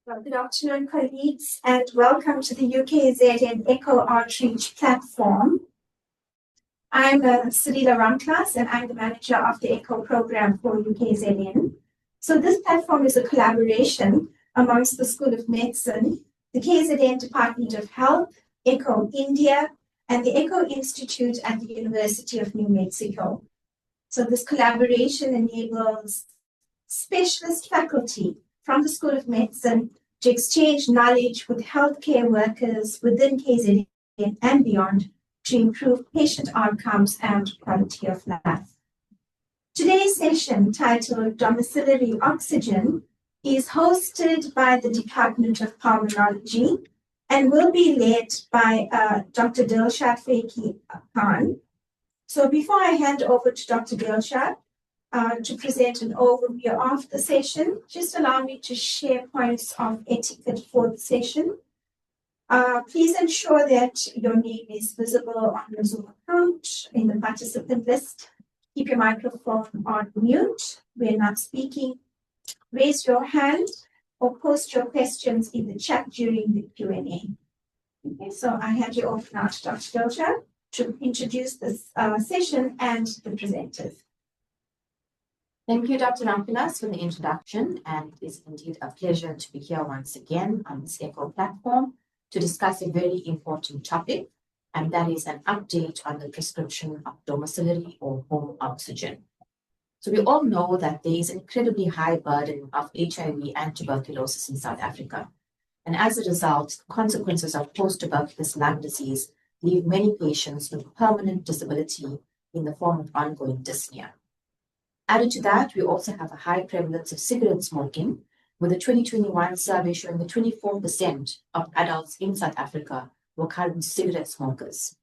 Well, good afternoon, colleagues, and welcome to the Ukzn-Echo Outreach platform. I'm Salila Ramklas, and I'm the manager of the Echo program for Ukzn. So this platform is a collaboration amongst the School of Medicine, the KZN Department of Health, Echo India, and the Echo Institute at the University of New Mexico. So this collaboration enables specialist faculty from the School of Medicine to exchange knowledge with healthcare workers within KZN and beyond to improve patient outcomes and quality of life. Today's session, titled Domiciliary Oxygen, is hosted by the Department of Pulmonology and will be led by Dr. Dilshad Faiki Khan. So before I hand over to Dr. Dilshad to present an overview of the session, just allow me to share points of etiquette for the session. Please ensure that your name is visible on your Zoom account in the participant list. Keep your microphone on mute when not speaking. Raise your hand or post your questions in the chat during the Q&A. Okay, so I hand you over now to Dr. Dilshad to introduce this session and the presenters. Thank you, Dr. Ramklas, for the introduction, and it is indeed a pleasure to be here once again on this Echo platform to discuss a very important topic, and that is an update on the prescription of domiciliary or home oxygen. So we all know that there is an incredibly high burden of HIV and tuberculosis in South Africa, and as a result, the consequences of post-tuberculous lung disease leave many patients with permanent disability in the form of ongoing dyspnea. Added to that, we also have a high prevalence of cigarette smoking, with a 2021 survey showing that 24% of adults in South Africa were current cigarette smokers.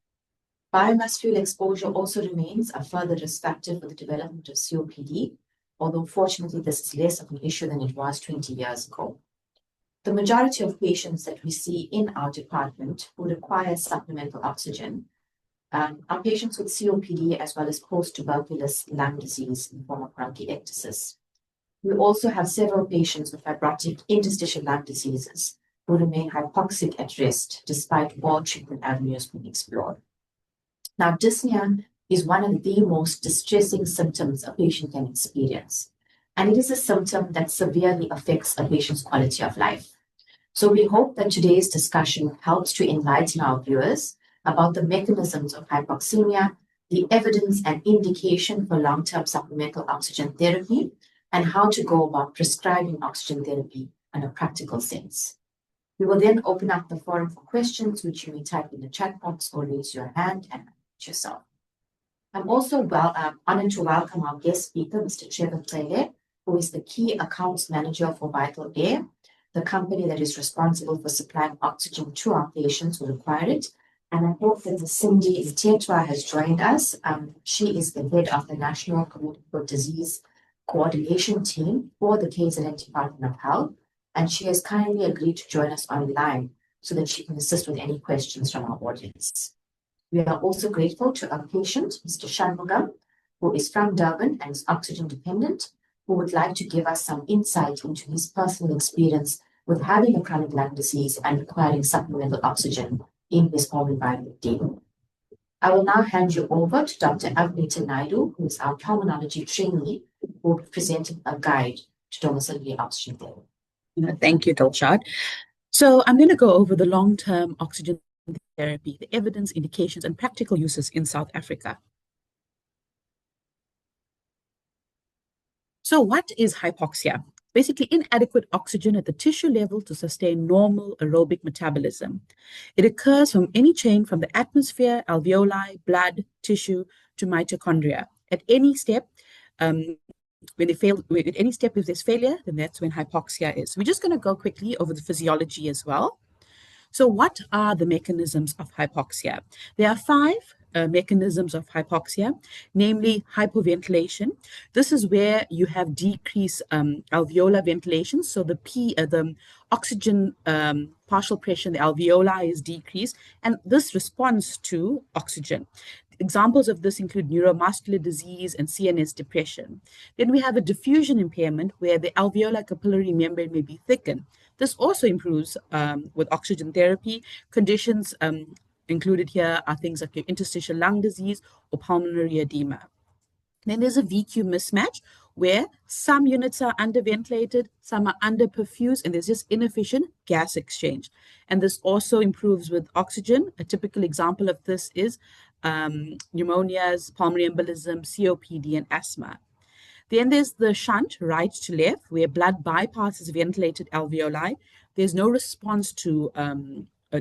Biomass fuel exposure also remains a further risk factor for the development of COPD, although fortunately this is less of an issue than it was 20 years ago. The majority of patients that we see in our department who require supplemental oxygen are patients with COPD as well as post-tuberculous lung disease in the form of bronchiectasis. We also have several patients with fibrotic interstitial lung diseases who remain hypoxic at rest despite all treatment avenues being explored. Now, dyspnea is one of the most distressing symptoms a patient can experience, and it is a symptom that severely affects a patient's quality of life. So we hope that today's discussion helps to enlighten our viewers about the mechanisms of hypoxemia, the evidence and indication for long-term supplemental oxygen therapy, and how to go about prescribing oxygen therapy in a practical sense. We will then open up the forum for questions, which you may type in the chat box or raise your hand and unmute yourself. I'm also honored to welcome our guest speaker, Mr. Trevor Cele, who is the Key Accounts Manager for Vital Air, the company that is responsible for supplying oxygen to our patients who require it. And I hope that Cindy Tetwa has joined us. She is the head of the National Communicable Disease Coordination Team for the KZN Department of Health, and she has kindly agreed to join us online so that she can assist with any questions from our audience. We are also grateful to our patient, Mr. Shanmugam, who is from Durban and is oxygen dependent, who would like to give us some insight into his personal experience with having a chronic lung disease and requiring supplemental oxygen in his home environment daily. I will now hand you over to Dr. Agneta Naidu, who is our pulmonology trainee, who will be presenting a guide to domiciliary oxygen therapy. Thank you, Dilshad. So I'm going to go over the long-term oxygen therapy, the evidence, indications, and practical uses in South Africa. So what is hypoxia? Basically inadequate oxygen at the tissue level to sustain normal aerobic metabolism. It occurs from any chain from the atmosphere, alveoli, blood, tissue to mitochondria. At any step, if there's failure, then that's when hypoxia is. We're just going to go quickly over the physiology as well. So what are the mechanisms of hypoxia? There are 5 mechanisms of hypoxia, namely hypoventilation. This is where you have decreased alveolar ventilation. So the oxygen partial pressure in the alveoli is decreased, and this responds to oxygen. Examples of this include neuromuscular disease and CNS depression. Then we have a diffusion impairment where the alveolar capillary membrane may be thickened. This also improves with oxygen therapy. Conditions included here are things like your interstitial lung disease or pulmonary edema. Then there's a VQ mismatch where some units are underventilated, some are underperfused, and there's just inefficient gas exchange. And this also improves with oxygen. A typical example of this is pneumonias, pulmonary embolism, COPD, and asthma. Then there's the shunt, right to left, where blood bypasses ventilated alveoli. There's no response to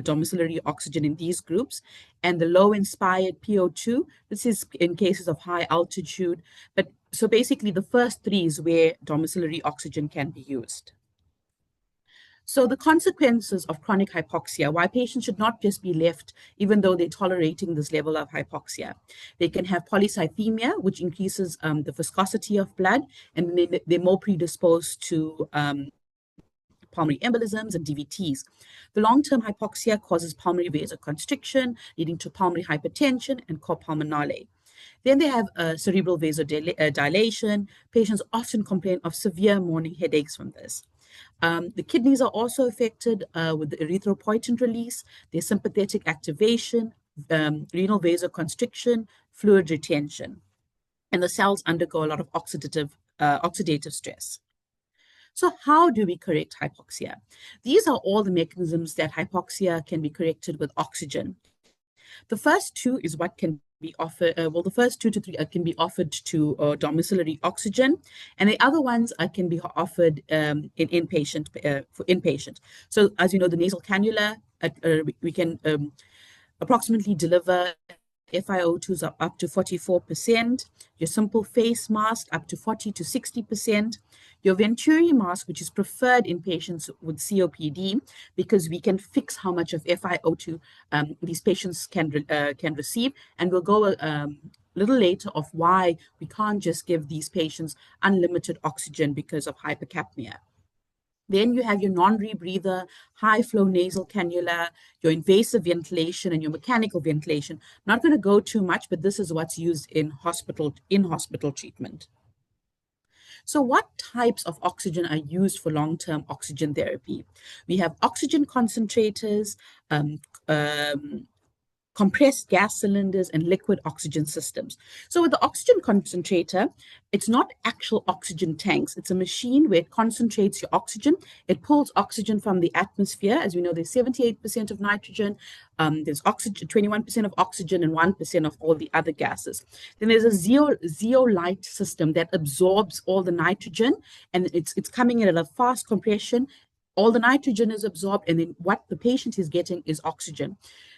domiciliary oxygen in these groups. And the low inspired PO2, this is in cases of high altitude. But so basically the first three is where domiciliary oxygen can be used. So the consequences of chronic hypoxia, why patients should not just be left even though they're tolerating this level of hypoxia. They can have polycythemia, which increases the viscosity of blood, and they're more predisposed to pulmonary embolisms and DVTs. The long-term hypoxia causes pulmonary vasoconstriction, leading to pulmonary hypertension and cor pulmonale. Then they have cerebral vasodilation. Patients often complain of severe morning headaches from this. The kidneys are also affected with the erythropoietin release, their sympathetic activation, renal vasoconstriction, fluid retention. And the cells undergo a lot of oxidative stress. So how do we correct hypoxia? These are all the mechanisms that hypoxia can be corrected with oxygen. The first two is what can be offered, the first 2 to 3 can be offered to domiciliary oxygen, and the other ones can be offered in inpatient, for inpatient. So as you know, the nasal cannula, we can approximately deliver FiO2s up to 44%, your simple face mask up to 40 to 60%, your Venturi mask, which is preferred in patients with COPD, because we can fix how much of FiO2 these patients can receive, and we'll go a little later of why we can't just give these patients unlimited oxygen because of hypercapnia. Then you have your non-rebreather, high-flow nasal cannula, your invasive ventilation, and your mechanical ventilation. Not going to go too much, but this is what's used in hospital treatment. So what types of oxygen are used for long-term oxygen therapy? We have oxygen concentrators, compressed gas cylinders, and liquid oxygen systems. So with the oxygen concentrator, it's not actual oxygen tanks. It's a machine where it concentrates your oxygen. It pulls oxygen from the atmosphere. As we know, there's 78% of nitrogen, there's oxygen, 21% of oxygen, and 1% of all the other gases. Then there's a zeolite system that absorbs all the nitrogen, and it's coming in at a fast compression. All the nitrogen is absorbed, and then what the patient is getting is oxygen.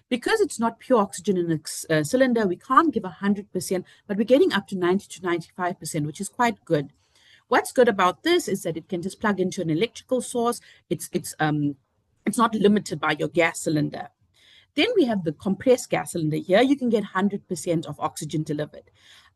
Because it's not pure oxygen in a cylinder, we can't give 100%, but we're getting up to 90 to 95%, which is quite good. What's good about this is that it can just plug into an electrical source. It's not limited by your gas cylinder. Then we have the compressed gas cylinder. Here you can get 100% of oxygen delivered.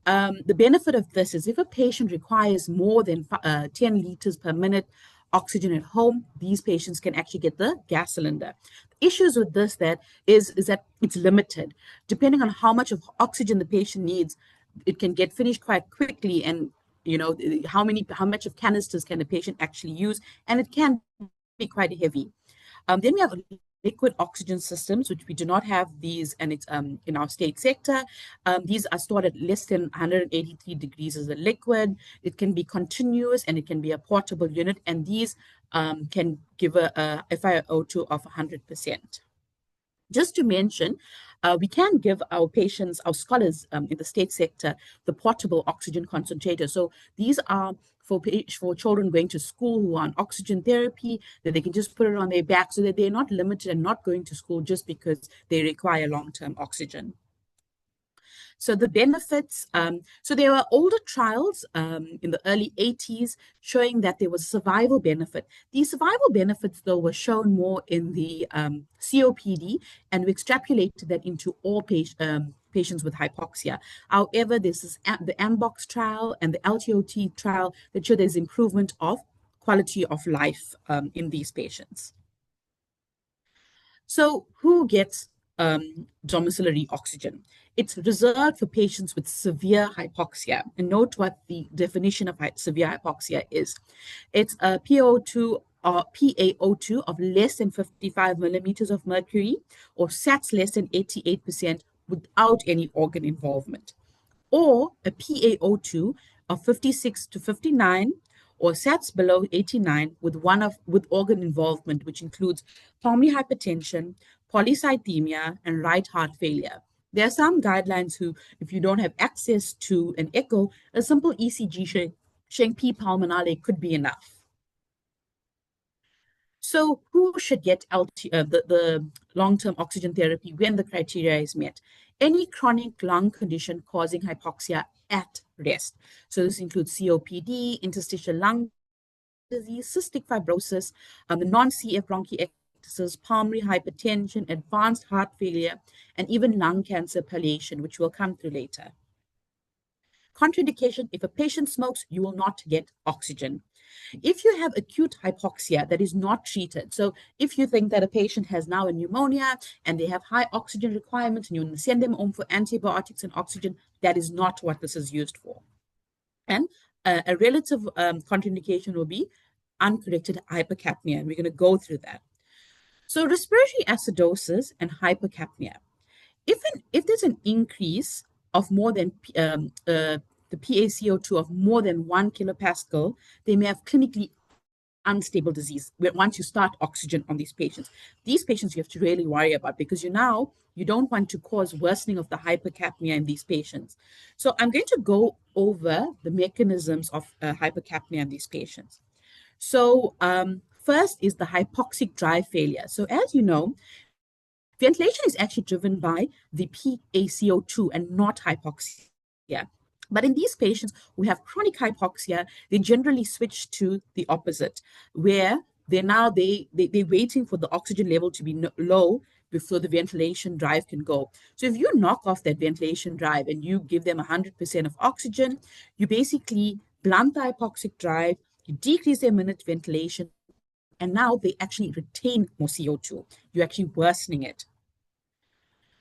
The benefit of this is if a patient requires more than 10 liters per minute oxygen at home, these patients can actually get the gas cylinder. The issues with this is that it's limited. Depending on how much of oxygen the patient needs, it can get finished quite quickly, and you know how much of canisters can the patient actually use, and it can be quite heavy. Then we have liquid oxygen systems, which we do not have these, and it's in our state sector. These are stored at less than 183 degrees as a liquid. It can be continuous, and it can be a portable unit, and these can give a FiO2 of 100%. Just to mention, we can give our patients, our scholars in the state sector, the portable oxygen concentrator. So these are for children going to school who are on oxygen therapy, that they can just put it on their back so that they're not limited and not going to school just because they require long-term oxygen. So the benefits, so there were older trials in the early 80s showing that there was survival benefit. These survival benefits, though, were shown more in the COPD, and we extrapolated that into all patients with hypoxia. However, this is the AMBOX trial and the LTOT trial that show there's improvement of quality of life in these patients. So who gets domiciliary oxygen? It's reserved for patients with severe hypoxia. And note what the definition of severe hypoxia is. It's a PO2 or PaO2 of less than 55 millimeters of mercury, or SATs less than 88% without any organ involvement, or a PaO2 of 56 to 59, or SATs below 89 with organ involvement, which includes pulmonary hypertension, polycythemia, and right heart failure. There are some guidelines who, if you don't have access to an echo, a simple ECG showing P pulmonale could be enough. So who should get the long-term oxygen therapy when the criteria is met? Any chronic lung condition causing hypoxia at rest. So this includes COPD, interstitial lung disease, cystic fibrosis, the non-CF bronchiectasis, pulmonary hypertension, advanced heart failure, and even lung cancer palliation, which we'll come to later. Contraindication: if a patient smokes, you will not get oxygen. If you have acute hypoxia that is not treated, so if you think that a patient has now a pneumonia and they have high oxygen requirements and you send them home for antibiotics and oxygen, that is not what this is used for. And a relative contraindication will be uncorrected hypercapnia, and we're going to go through that. So respiratory acidosis and hypercapnia. If there's an increase of more than the PaCO2 of more than 1 kilopascal, they may have clinically unstable disease once you start oxygen on these patients. These patients you have to really worry about, because you don't want to cause worsening of the hypercapnia in these patients. So I'm going to go over the mechanisms of hypercapnia in these patients. So first is the hypoxic drive failure. So as you know, ventilation is actually driven by the PaCO2 and not hypoxia. But in these patients who have chronic hypoxia, they generally switch to the opposite, where they're waiting for the oxygen level to be low before the ventilation drive can go. So if you knock off that ventilation drive and you give them 100% of oxygen, you basically blunt the hypoxic drive, you decrease their minute ventilation, and now they actually retain more CO2. You're actually worsening it.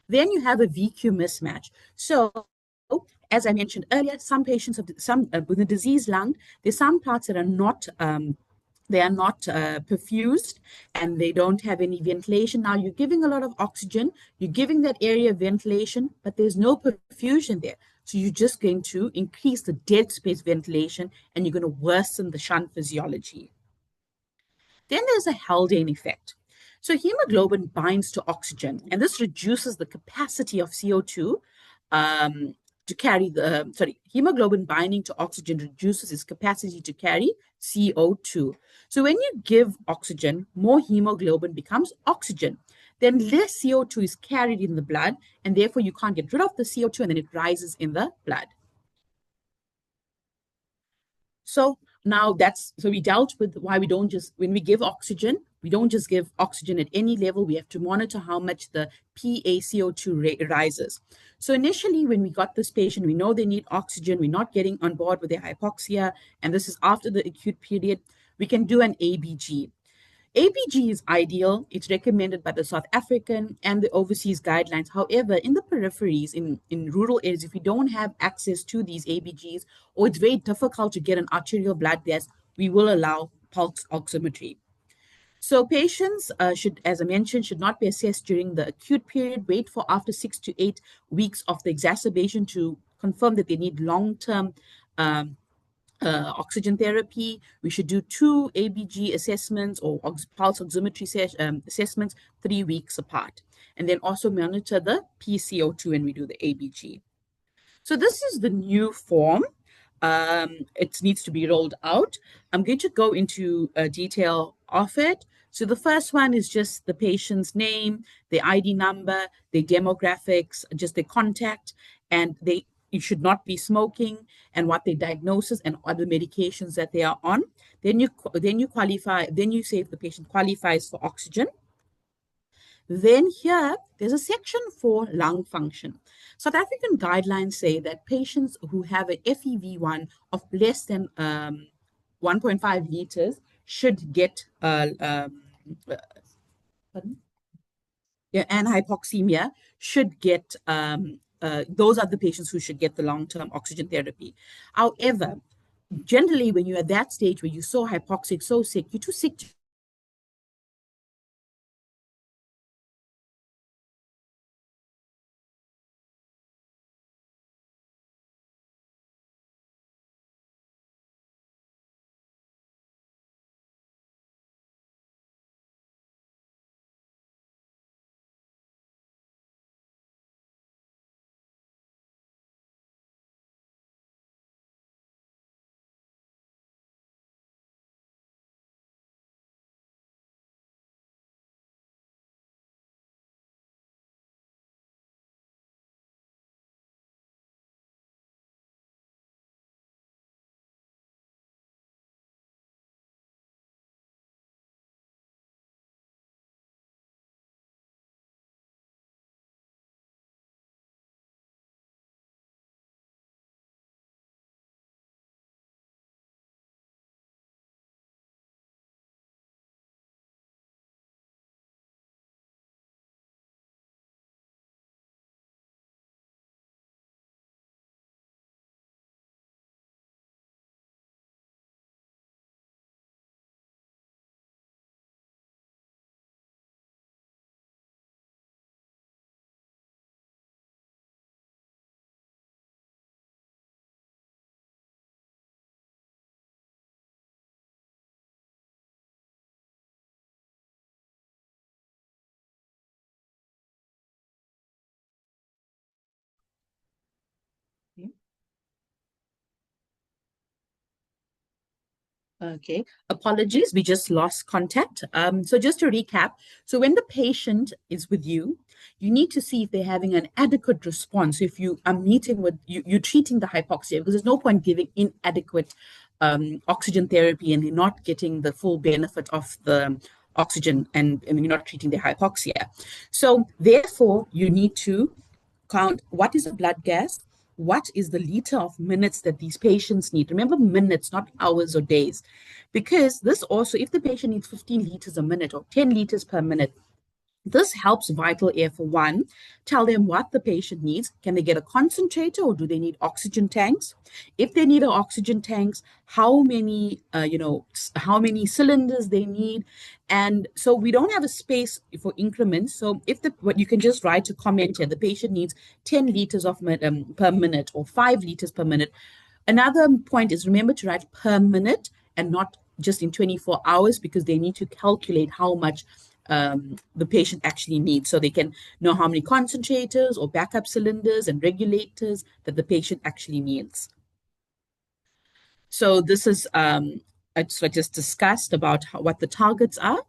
Then you have a VQ mismatch. So as I mentioned earlier, some patients with a diseased lung, there's some parts that are not perfused and they don't have any ventilation. Now you're giving a lot of oxygen, you're giving that area of ventilation, but there's no perfusion there. So you're just going to increase the dead space ventilation and you're going to worsen the shunt physiology. Then there's a Haldane effect. So hemoglobin binds to oxygen, and this reduces the capacity of CO2 to carry hemoglobin binding to oxygen reduces its capacity to carry CO2. So when you give oxygen, more hemoglobin becomes oxygen. Then less CO2 is carried in the blood, and therefore you can't get rid of the CO2, and then it rises in the blood. So now we dealt with why we don't just, when we give oxygen, we don't just give oxygen at any level. We have to monitor how much the PaCO2 rises. So initially, when we got this patient, we know they need oxygen. We're not getting on board with their hypoxia, and this is after the acute period. We can do an ABG. ABG is ideal. It's recommended by the South African and the overseas guidelines. However, in the peripheries, in rural areas, if we don't have access to these ABGs, or it's very difficult to get an arterial blood test, we will allow pulse oximetry. So patients should, as I mentioned, should not be assessed during the acute period. Wait for after 6 to 8 weeks of the exacerbation to confirm that they need long-term oxygen therapy. We should do 2 ABG assessments or pulse oximetry assessments 3 weeks apart. And then also monitor the PCO2 when we do the ABG. So this is the new form. It needs to be rolled out. I'm going to go into detail of it. So the first one is just the patient's name, their ID number, their demographics, just their contact, and you should not be smoking, and what their diagnosis and other medications that they are on. Then you qualify. Then you say if the patient qualifies for oxygen. Then here, there's a section for lung function. South African guidelines say that patients who have an FEV1 of less than 1.5 liters should get and hypoxemia should get, those are the patients who should get the long-term oxygen therapy. However, generally, when you're at that stage where you're so hypoxic, so sick, you're too sick Okay, apologies, we just lost contact. So just to recap, so when the patient is with you, you need to see if they're having an adequate response. If you are meeting with you're treating the hypoxia, because there's no point giving inadequate oxygen therapy and they're not getting the full benefit of the oxygen and you're not treating the hypoxia. So therefore, you need to count what is the blood gas, what is the liter of minutes that these patients need. Remember, minutes, not hours or days, because this also, if the patient needs 15 liters a minute or 10 liters per minute, this helps Vital Air for one, tell them what the patient needs. Can they get a concentrator or do they need oxygen tanks? If they need oxygen tanks, how many, how many cylinders they need. And so we don't have a space for increments. So if what you can just write a comment here, the patient needs 10 liters per minute or 5 liters per minute. Another point is remember to write per minute and not just in 24 hours because they need to calculate how much the patient actually needs so they can know how many concentrators or backup cylinders and regulators that the patient actually needs. So this is, I just discussed about what the targets are.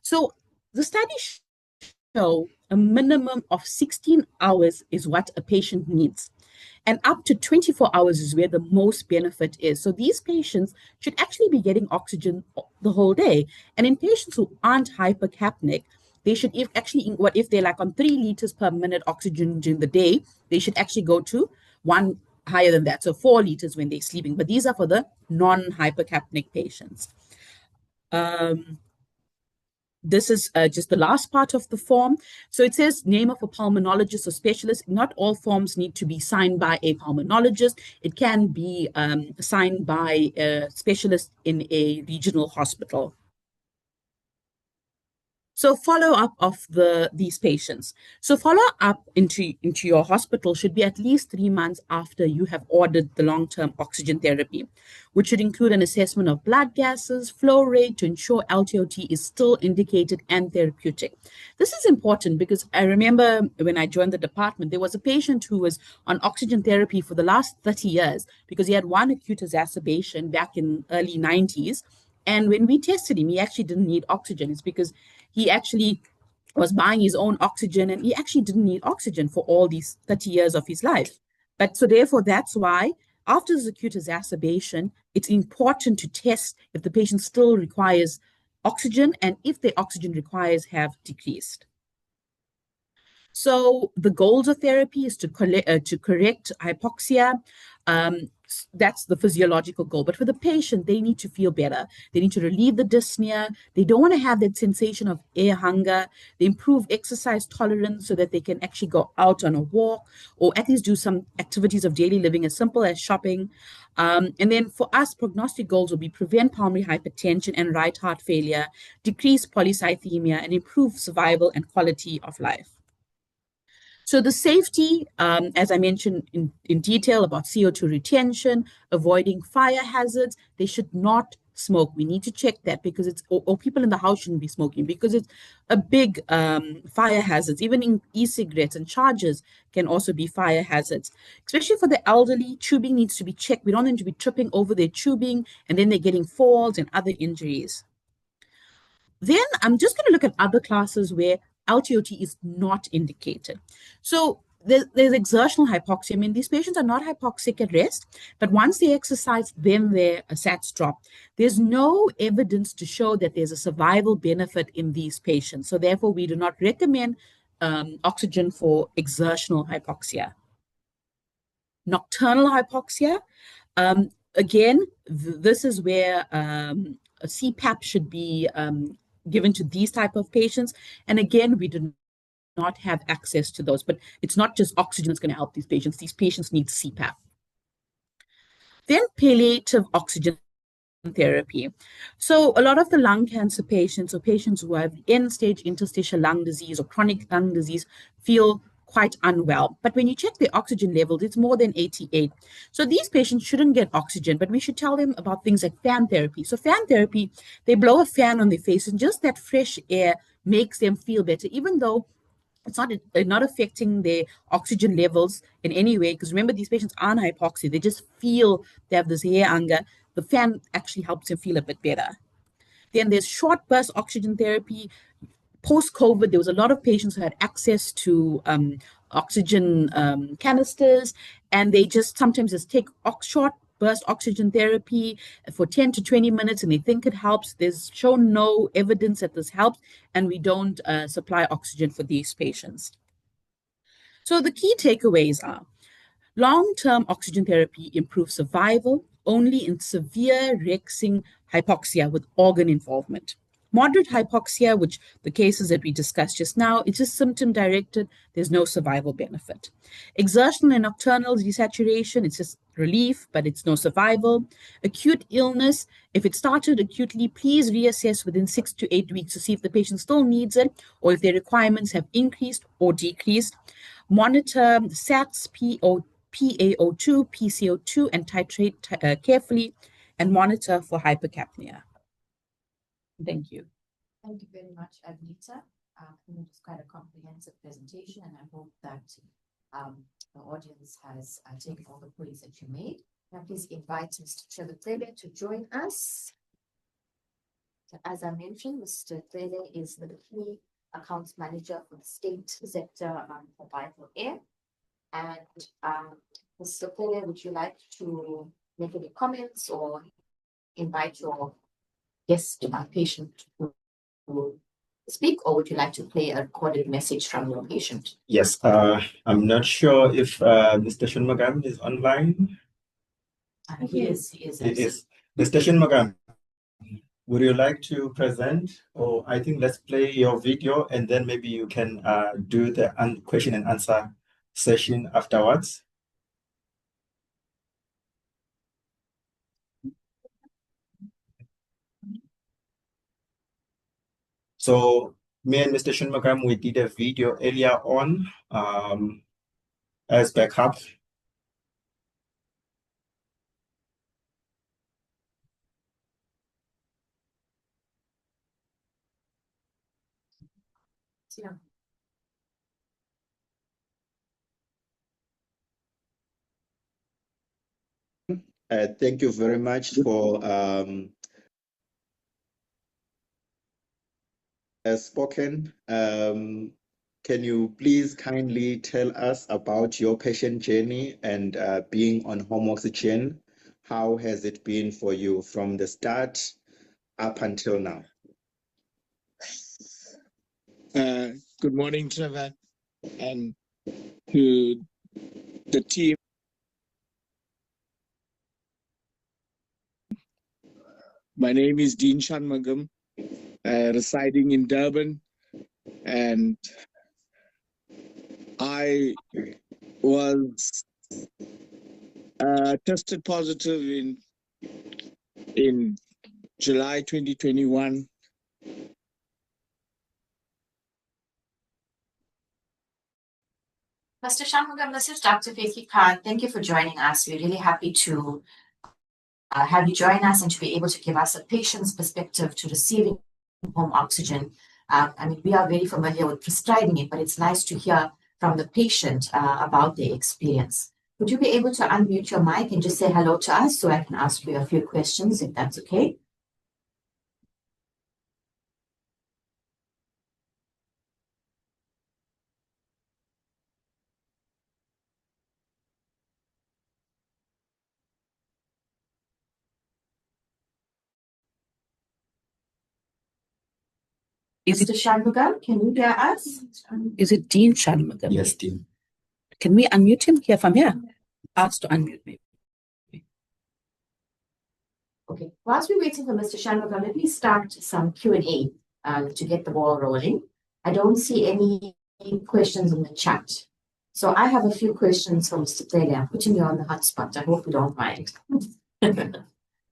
So the study show a minimum of 16 hours is what a patient needs. And up to 24 hours is where the most benefit is. So these patients should actually be getting oxygen the whole day. And in patients who aren't hypercapnic, they should if they're like on 3 liters per minute oxygen during the day, they should actually go to one higher than that. So 4 liters when they're sleeping. But these are for the non-hypercapnic patients. This is just the last part of the form. So it says name of a pulmonologist or specialist. Not all forms need to be signed by a pulmonologist. It can be signed by a specialist in a regional hospital. So follow up of these patients. So follow up into your hospital should be at least 3 months after you have ordered the long-term oxygen therapy, which should include an assessment of blood gases, flow rate to ensure LTOT is still indicated and therapeutic. This is important because I remember when I joined the department, there was a patient who was on oxygen therapy for the last 30 years because he had one acute exacerbation back in early 90s. And when we tested him, he actually didn't need oxygen. It's because he actually was buying his own oxygen and he actually didn't need oxygen for all these 30 years of his life. But so therefore, that's why after this acute exacerbation, it's important to test if the patient still requires oxygen and if the oxygen requires have decreased. So the goals of therapy is to correct hypoxia. That's the physiological goal. But for the patient, they need to feel better. They need to relieve the dyspnea. They don't want to have that sensation of air hunger. They improve exercise tolerance so that they can actually go out on a walk or at least do some activities of daily living as simple as shopping. And then for us, prognostic goals will be prevent pulmonary hypertension and right heart failure, decrease polycythemia, and improve survival and quality of life. So the safety, as I mentioned in detail about CO2 retention, avoiding fire hazards, they should not smoke. We need to check that because or people in the house shouldn't be smoking because it's a big fire hazards. Even in e-cigarettes and chargers can also be fire hazards. Especially for the elderly, tubing needs to be checked. We don't need to be tripping over their tubing and then they're getting falls and other injuries. Then I'm just going to look at other classes where LTOT is not indicated. So there's exertional hypoxia. I mean, these patients are not hypoxic at rest, but once they exercise, then their SATs drop. There's no evidence to show that there's a survival benefit in these patients. So therefore, we do not recommend oxygen for exertional hypoxia. Nocturnal hypoxia. Again, this is where a CPAP should be given to these type of patients. And again, we do not have access to those, but it's not just oxygen that's going to help these patients. These patients need CPAP. Then palliative oxygen therapy. So a lot of the lung cancer patients or patients who have end-stage interstitial lung disease or chronic lung disease feel quite unwell. But when you check their oxygen levels, it's more than 88. So these patients shouldn't get oxygen, but we should tell them about things like fan therapy. So fan therapy, they blow a fan on their face and just that fresh air makes them feel better, even though it's not affecting their oxygen levels in any way, because remember, these patients aren't hypoxia, they just feel they have this hair anger. The fan actually helps them feel a bit better. Then there's short burst oxygen therapy. Post-COVID, there was a lot of patients who had access to oxygen canisters, and they just sometimes just take short burst oxygen therapy for 10 to 20 minutes, and they think it helps. There's shown no evidence that this helps, and we don't supply oxygen for these patients. So the key takeaways are: long-term oxygen therapy improves survival only in severe rexing hypoxia with organ involvement. Moderate hypoxia, which the cases that we discussed just now, it's just symptom-directed. There's no survival benefit. Exertional and nocturnal desaturation, it's just relief, but it's no survival. Acute illness, if it started acutely, please reassess within 6 to 8 weeks to see if the patient still needs it or if their requirements have increased or decreased. Monitor SATs, PaO2, PCO2, and titrate carefully, and monitor for hypercapnia. Thank you. Thank you very much, Agneta. It was quite a comprehensive presentation, and I hope that the audience has taken all the points that you made. Now, please invite Mr. Tsheletsele to join us. So, as I mentioned, Mr. Tsheletsele is the key accounts manager for the state sector for Vital Air. And Mr. Tsheletsele, would you like to make any comments or invite your guest patient to speak, or would you like to play a recorded message from your patient? Yes, I'm not sure if Mr. Shanmugam is online. He is. Mr. Shanmugam, would you like to present? Or I think let's play your video, and then maybe you can do the question and answer session afterwards. So me and Mr. Shanmugam, we did a video earlier on as backup. Yeah. Thank you very much for spoken. Can you please kindly tell us about your patient journey and being on home oxygen? How has it been for you from the start up until now? Good morning, Trevor, and to the team. My name is Dean Shanmugam, residing in Durban, and I was tested positive in July 2021. Mr. Shanmugam, this is Dr. Faithy Khan. Thank you for joining us. We're really happy to have you join us and to be able to give us a patient's perspective to receiving home oxygen. I mean, we are very familiar with prescribing it, but it's nice to hear from the patient about their experience. Would you be able to unmute your mic and just say hello to us so I can ask you a few questions, if that's okay? Mr. Shanmugam, can you hear us? Is it Dean Shanmugam? Yes, Dean. Can we unmute him here from here? Ask to unmute me. Okay. Whilst we're waiting for Mr. Shanmugam, let me start some Q&A to get the ball rolling. I don't see any questions in the chat. So I have a few questions for Mr. Tsheletsele. I'm putting you on the hot spot. I hope you don't mind.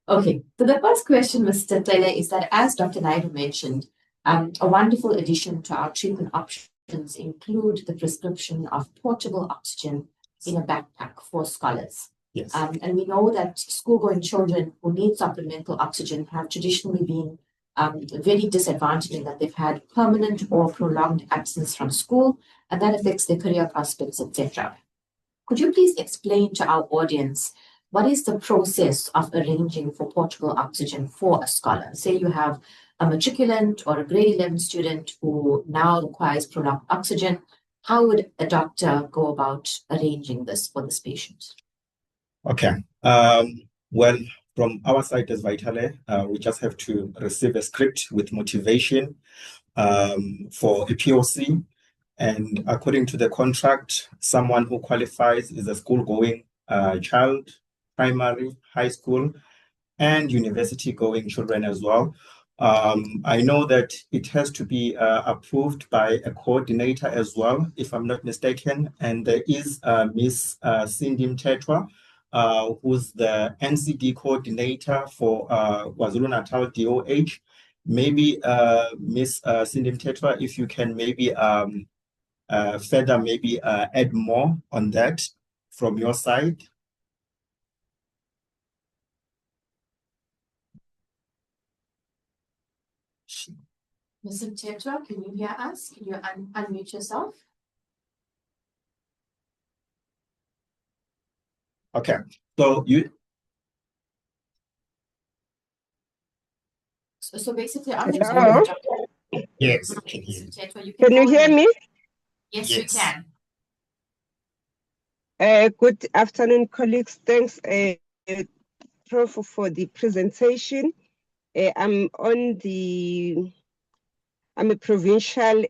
Okay. So the first question, Mr. Tsheletsele, is that, as Dr. Naidu mentioned, a wonderful addition to our treatment options include the prescription of portable oxygen in a backpack for scholars. Yes. And we know that school-going children who need supplemental oxygen have traditionally been very disadvantaging that they've had permanent or prolonged absence from school, and that affects their career prospects, etc. Could you please explain to our audience what is the process of arranging for portable oxygen for a scholar? Say you have a matriculant or a grade 11 student who now requires prolonged oxygen. How would a doctor go about arranging this for this patient? Okay. Well, from our side as Vitale, we just have to receive a script with motivation for a POC. And according to the contract, someone who qualifies is a school-going child, primary, high school, and university-going children as well. I know that it has to be approved by a coordinator as well, if I'm not mistaken. And there is Miss Cindy Mtetwa, who's the NCD coordinator for KwaZulu-Natal DOH. Maybe Miss Cindy Mtetwa, if you can maybe further maybe add more on that from your side. Ms. Mtetwa, can you hear us? Can you unmute yourself? Okay, so you. So basically, on Hello? Yes. Ms. Mtetwa, you Can you hear me? Yes, Yes. you can. Good afternoon, colleagues. Thanks, Prof, for the presentation. I'm a provincial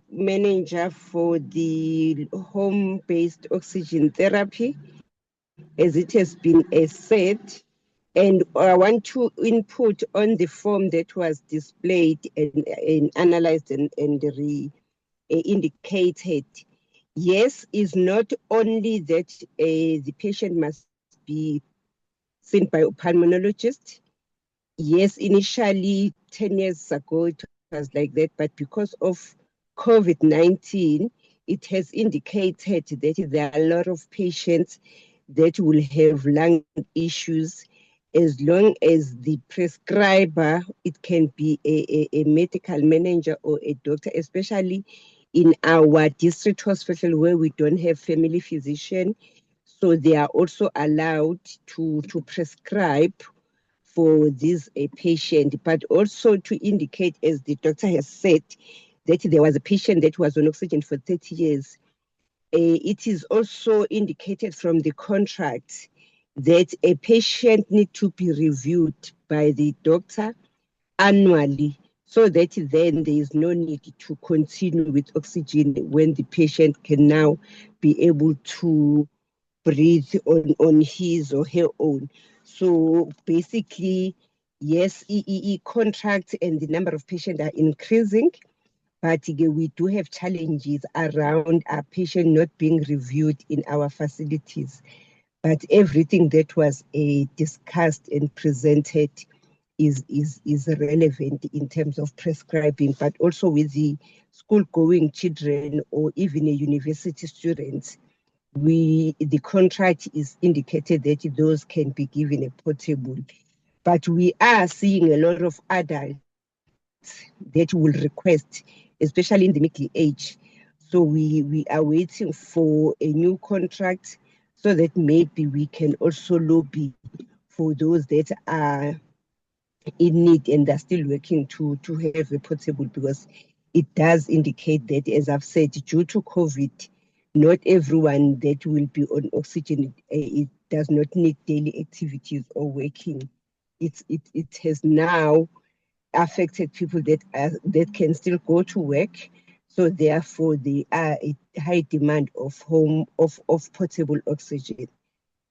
manager for the home-based oxygen therapy, as it has been said. And I want to input on the form that was displayed and analyzed and indicated. Yes, is not only that the patient must be seen by a pulmonologist. Yes, initially 10 years ago it was like that, but because of COVID-19, it has indicated that there are a lot of patients that will have lung issues. As long as the prescriber, it can be a medical manager or a doctor, especially in our district hospital where we don't have family physician. So they are also allowed to prescribe for this patient, but also to indicate, as the doctor has said, that there was a patient that was on oxygen for 30 years. It is also indicated from the contract that a patient needs to be reviewed by the doctor annually, so that then there is no need to continue with oxygen when the patient can now be able to breathe on his or her own. So basically, yes, EEE contracts and the number of patients are increasing, but we do have challenges around our patient not being reviewed in our facilities. But everything that was discussed and presented is relevant in terms of prescribing, but also with the school-going children or even university students. The contract is indicated that those can be given a portable, but we are seeing a lot of adults that will request, especially in the middle age. So we are waiting for a new contract so that maybe we can also lobby for those that are in need and are still working to have a portable, because it does indicate that, as I've said, due to COVID, not everyone that will be on oxygen, it does not need daily activities or working. It has now affected people that can still go to work. So therefore, they are a high demand of portable oxygen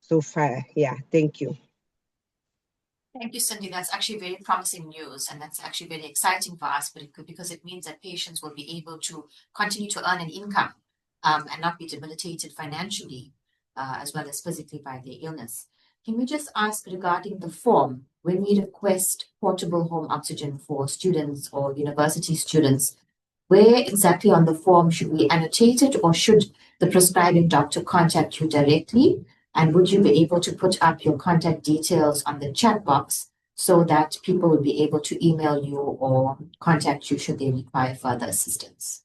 so far. Yeah, thank you. Thank you, Cindy. That's actually very promising news, and that's actually very exciting for us, because it means that patients will be able to continue to earn an income and not be debilitated financially, as well as physically by their illness. Can we just ask regarding the form, when we request portable home oxygen for students or university students, where exactly on the form should we annotate it, or should the prescribing doctor contact you directly? And would you be able to put up your contact details on the chat box so that people will be able to email you or contact you should they require further assistance?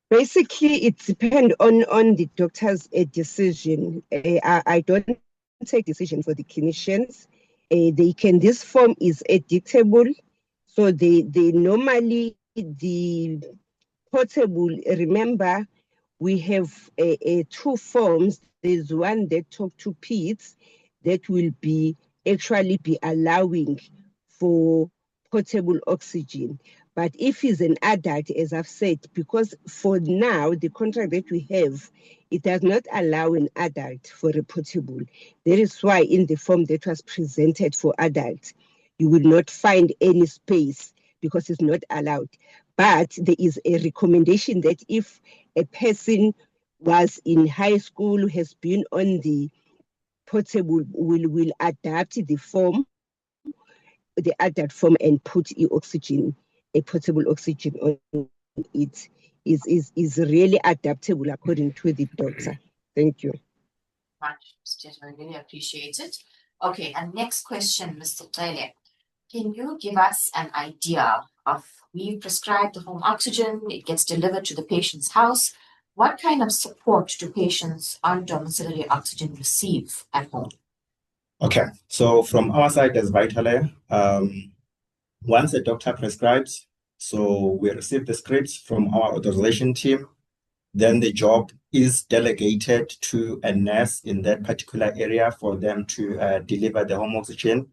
Basically, it depends on the doctor's decision. I don't take decision for the clinicians. This form is editable, so they normally the portable. Remember, we have two forms. There's one that talk to peds that will be actually be allowing for portable oxygen. But if he's an adult, as I've said, because for now, the contract that we have, it does not allow an adult for a portable. That is why in the form that was presented for adults, you will not find any space because it's not allowed. But there is a recommendation that if a person was in high school, has been on the portable, will adapt the form, the adult form, and put a portable oxygen on it. Is really adaptable according to the doctor. Thank you. Much, I really appreciate it. Okay, and next question, Mr. Tele. Can you give us an idea of, we prescribe the home oxygen, it gets delivered to the patient's house. What kind of support do patients on domiciliary oxygen receive at home? Okay, so from our side as Vitale, once a doctor prescribes, so we receive the scripts from our authorization team, then the job is delegated to a nurse in that particular area for them to deliver the home oxygen.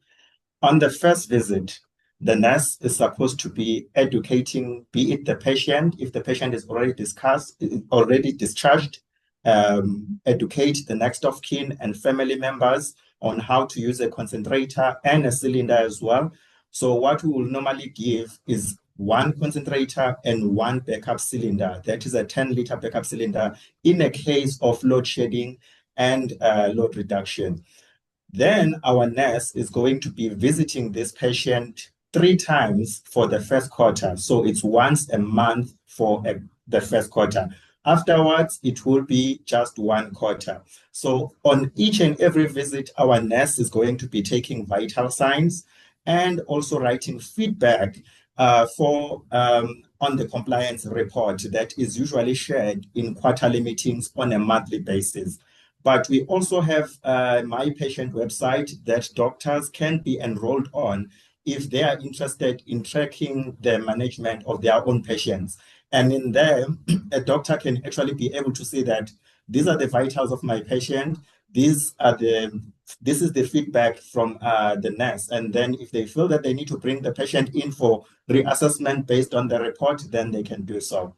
On the first visit, the nurse is supposed to be educating, be it the patient, if the patient is already discharged, educate the next of kin and family members on how to use a concentrator and a cylinder as well. So what we will normally give is one concentrator and one backup cylinder. That is a 10-liter backup cylinder in a case of load shedding and load reduction. Then our nurse is going to be visiting this patient 3 times for the first quarter. So it's once a month for the first quarter. Afterwards, it will be just 1 quarter. So on each and every visit, our nurse is going to be taking vital signs and also writing feedback on the compliance report that is usually shared in quarterly meetings on a monthly basis. But we also have My Patient website that doctors can be enrolled on if they are interested in tracking the management of their own patients. And in there, a doctor can actually be able to see that these are the vitals of my patient, this is the feedback from the nurse. And then if they feel that they need to bring the patient in for reassessment based on the report, then they can do so.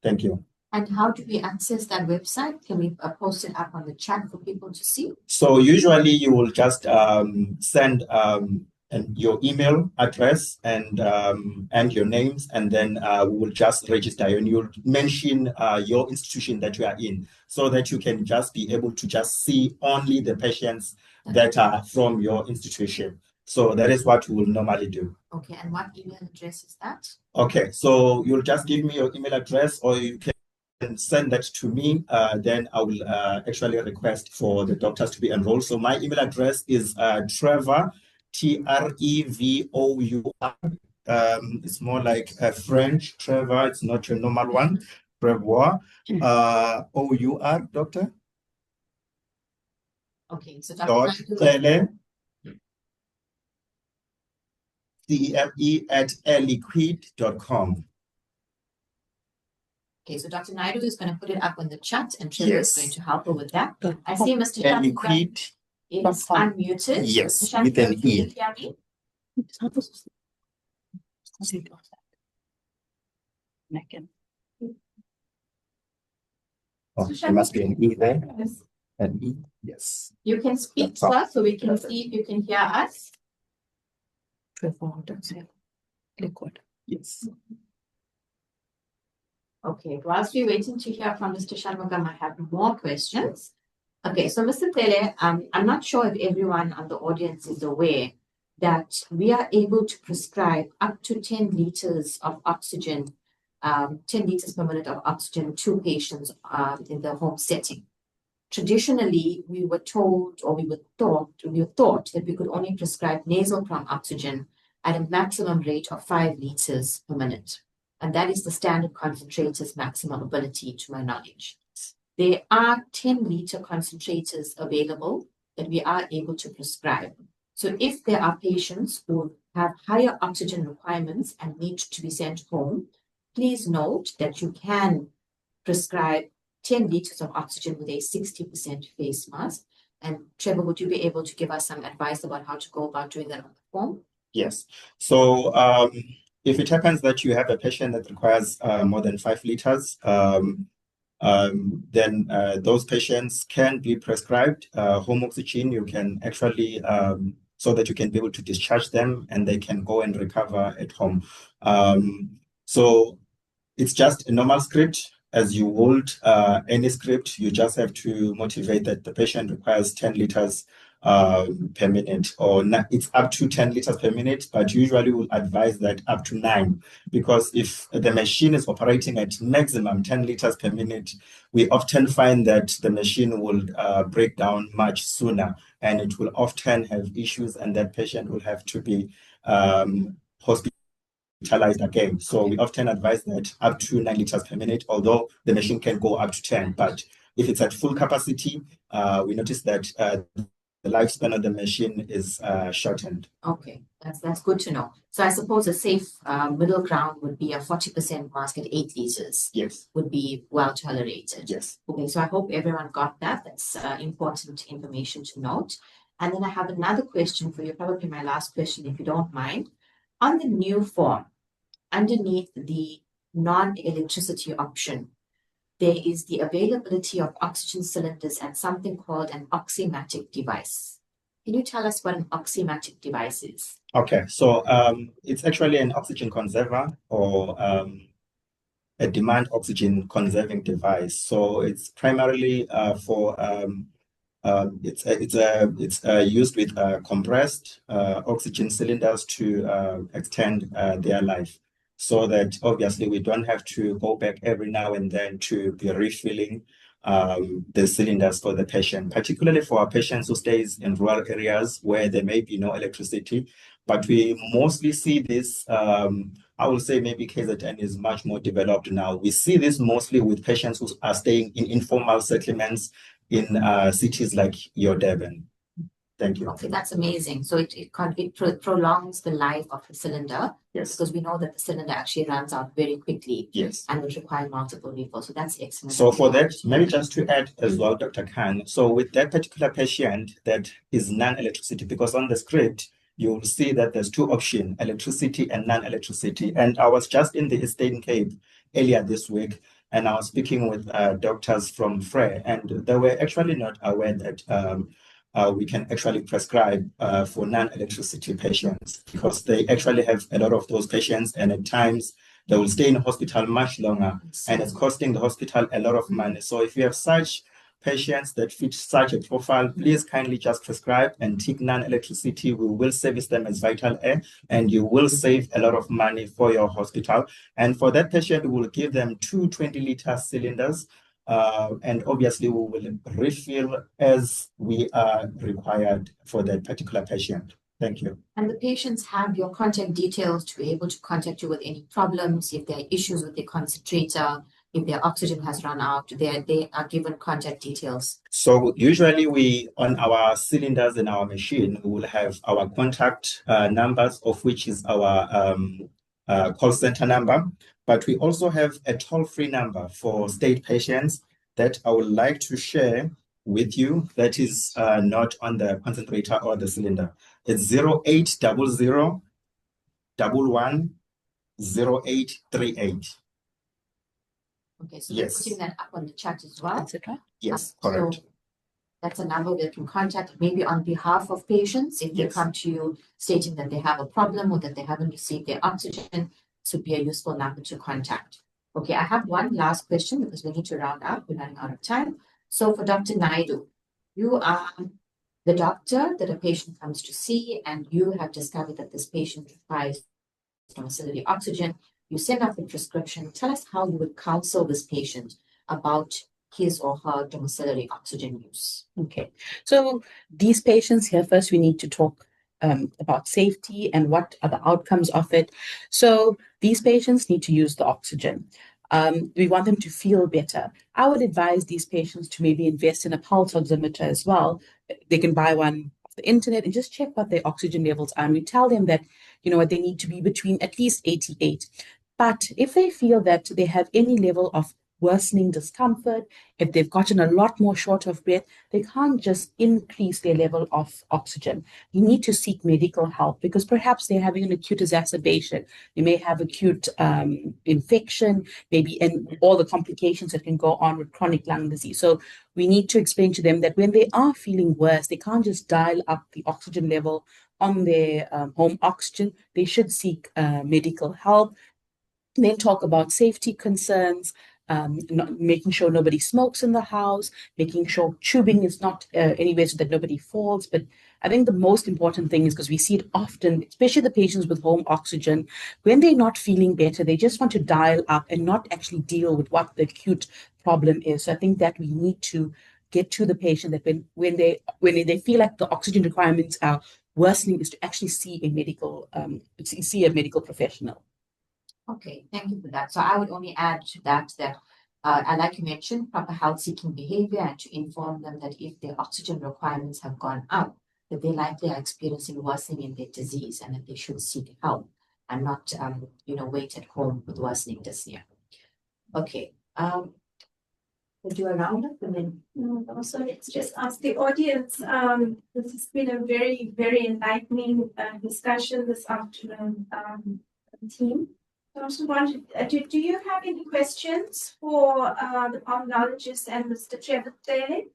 Thank you. And how do we access that website? Can we post it up on the chat for people to see? So usually you will just send your email address and your names, and then we will just register you, and you'll mention your institution that you are in, so that you can just be able to just see only the patients that are from your institution. So that is what we will normally do. Okay, and what email address is that? Okay, so you'll just give me your email address, or you can send that to me, then I will actually request for the doctors to be enrolled. So my email address is Trevor, Trevor. It's more like a French Trevor. It's not your normal one. Trevor, O-U-R, doctor. Okay, so Dot Tele, CEFE@airliquid.com. Okay, so Dr. Naidu is going to put it up on the chat, and Trevor is going to help her with that. I see Mr. Airliquid is unmuted. Yes, Mr. with an can you E. hear me? Oh, there must be an E there. An E, yes. You can speak, sir, so we can see if you can hear us. Yes. Okay, whilst we're waiting to hear from Mr. Shanmugam, I have more questions. Okay, so Mr. Tele, I'm not sure if everyone on the audience is aware that we are able to prescribe up to 10 liters of oxygen, 10 liters per minute of oxygen to patients in the home setting. traditionally we were told, or we were thought that we could only prescribe nasal prong oxygen at a maximum rate of 5 liters per minute. And that is the standard concentrator's maximum ability, to my knowledge. There are 10-liter concentrators available that we are able to prescribe. So if there are patients who have higher oxygen requirements and need to be sent home, please note that you can prescribe 10 liters of oxygen with a 60% face mask. And Trevor, would you be able to give us some advice about how to go about doing that on the form? Yes. So if it happens that you have a patient that requires more than 5 liters, then those patients can be prescribed home oxygen. You can actually, so that you can be able to discharge them and they can go and recover at home. So it's just a normal script. As you would any script, you just have to motivate that the patient requires 10 liters per minute, or it's up to 10 liters per minute, but usually we'll advise that up to 9, because if the machine is operating at maximum 10 liters per minute, we often find that the machine will break down much sooner, and it will often have issues, and that patient will have to be hospitalized again. So we often advise that up to 9 liters per minute, although the machine can go up to 10. But if it's at full capacity, we notice that the lifespan of the machine is shortened. Okay, that's good to know. So I suppose a safe middle ground would be a 40% mask at 8 liters. Yes. Would be well tolerated. Yes. Okay, so I hope everyone got that. That's important information to note. And then I have another question for you, probably my last question, if you don't mind. On the new form, underneath the non-electricity option, there is the availability of oxygen cylinders and something called an oxymatic device. Can you tell us what an oxymatic device is? Okay, so it's actually an oxygen conserver, or a demand oxygen conserving device. So it's primarily for it's used with compressed oxygen cylinders to extend their life, so that obviously we don't have to go back every now and then to be refilling the cylinders for the patient, particularly for our patients who stays in rural areas where there may be no electricity. But we mostly see this, I will say maybe KZN is much more developed now. We see this mostly with patients who are staying in informal settlements in cities like your Durban. Thank you. Okay, that's amazing. So it prolongs the life of the cylinder. Yes. Because we know that the cylinder actually runs out very quickly. Yes. And would require multiple refills. So that's excellent. So for that, maybe just to add as well, Dr. Khan, so with that particular patient that is non-electricity, because on the script, you will see that there's 2 options, electricity and non-electricity. And I was just in the Eastern Cape earlier this week, and I was speaking with doctors from FRE, and they were actually not aware that we can actually prescribe for non-electricity patients, because they actually have a lot of those patients, and at times they will stay in hospital much longer, and it's costing the hospital a lot of money. So if you have such patients that fit such a profile, please kindly just prescribe and take non-electricity. We will service them as vital air, and you will save a lot of money for your hospital. And for that patient, we will give them 2 20-liter cylinders. And obviously we will refill as we are required for that particular patient. Thank you. And the patients have your contact details to be able to contact you with any problems, if there are issues with their concentrator, if their oxygen has run out, they are given contact details. So usually we, on our cylinders in our machine, we will have our contact numbers, of which is our call center number. But we also have a toll-free number for state patients that I would like to share with you, that is not on the concentrator or the cylinder. It's 0800 11 0838. Okay, so Yes. we're putting that up on the chat as well. That's it, right? Yes, correct. So that's a number they can contact, maybe on behalf of patients, if they Yes. come to you stating that they have a problem or that they haven't received their oxygen. This would be a useful number to contact. Okay, I have one last question because we need to round up. We're running out of time. So for Dr. Naidu, you are the doctor that a patient comes to see, and you have discovered that this patient requires domiciliary oxygen. You send out the prescription. Tell us how you would counsel this patient about his or her domiciliary oxygen use. Okay, so these patients here, first we need to talk about safety and what are the outcomes of it. So these patients need to use the oxygen. We want them to feel better. I would advise these patients to maybe invest in a pulse oximeter as well. They can buy one off the internet and just check what their oxygen levels are. And we tell them that, you know what, they need to be between at least 88. But if they feel that they have any level of worsening discomfort, if they've gotten a lot more short of breath, they can't just increase their level of oxygen. You need to seek medical help because perhaps they're having an acute exacerbation. They may have acute infection, maybe, and all the complications that can go on with chronic lung disease. So we need to explain to them that when they are feeling worse, they can't just dial up the oxygen level on their home oxygen. They should seek medical help. Then talk about safety concerns, making sure nobody smokes in the house, making sure tubing is not anywhere so that nobody falls. But I think the most important thing is, because we see it often, especially the patients with home oxygen, when they're not feeling better, they just want to dial up and not actually deal with what the acute problem is. So I think that we need to get to the patient that when they feel like the oxygen requirements are worsening, is to actually see a medical professional. Okay, thank you for that. So I would only add to that like you mentioned, proper health-seeking behavior, and to inform them that if their oxygen requirements have gone up, that they likely are experiencing worsening in their disease and that they should seek help and not, wait at home with worsening dyspnea. Okay. We'll do a roundup and then. So let's just ask the audience. This has been a very, very enlightening discussion this afternoon, team. I also wanted, do you have any questions for the pulmonologist and Mr. Chebutele?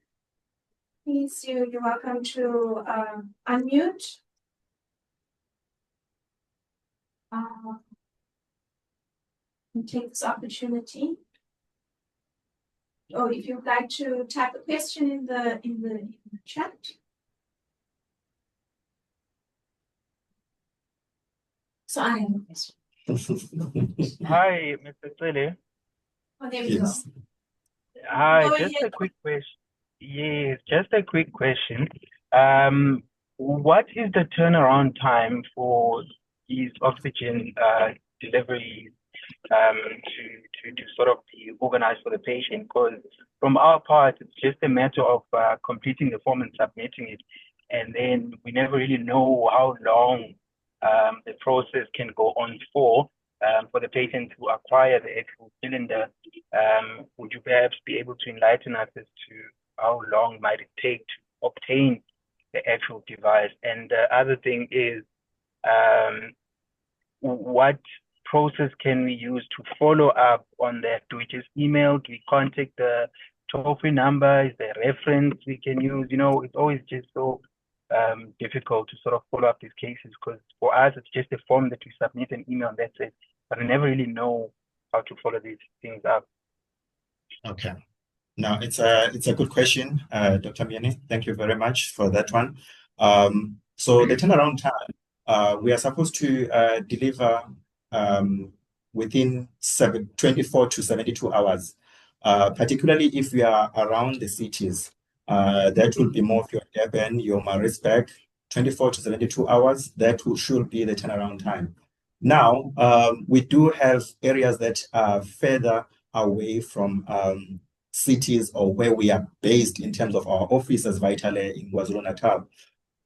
Please, you're welcome to unmute. And take this opportunity. Or if you'd like to type a question in the chat. So I have a question. Hi, Mr. Twele. Oh, there we go. Hi, Go just ahead. a quick question. Yes, just a quick question. What is the turnaround time for these oxygen deliveries to sort of be organized for the patient? Because from our part, it's just a matter of completing the form and submitting it, and then we never really know how long the process can go on for the patient to acquire the actual cylinder. Would you perhaps be able to enlighten us as to how long might it take to obtain the actual device? And the other thing is, what process can we use to follow up on that? Do we just email? Do we contact the toll-free number? Is there a reference we can use? It's always just so difficult to sort of follow up these cases, because for us it's just a form that we submit and email, that's it, but we never really know how to follow these things up. Okay. No, it's a good question, Dr. Miani. Thank you very much for that one. So the turnaround time, we are supposed to deliver within 24 to 72 hours, particularly if we are around the cities. That will be more of your Durban, your Maritzburg, 24 to 72 hours. That should be the turnaround time. Now, we do have areas that are further away from cities or where we are based in terms of our office as Vitale in KwaZulu-Natal.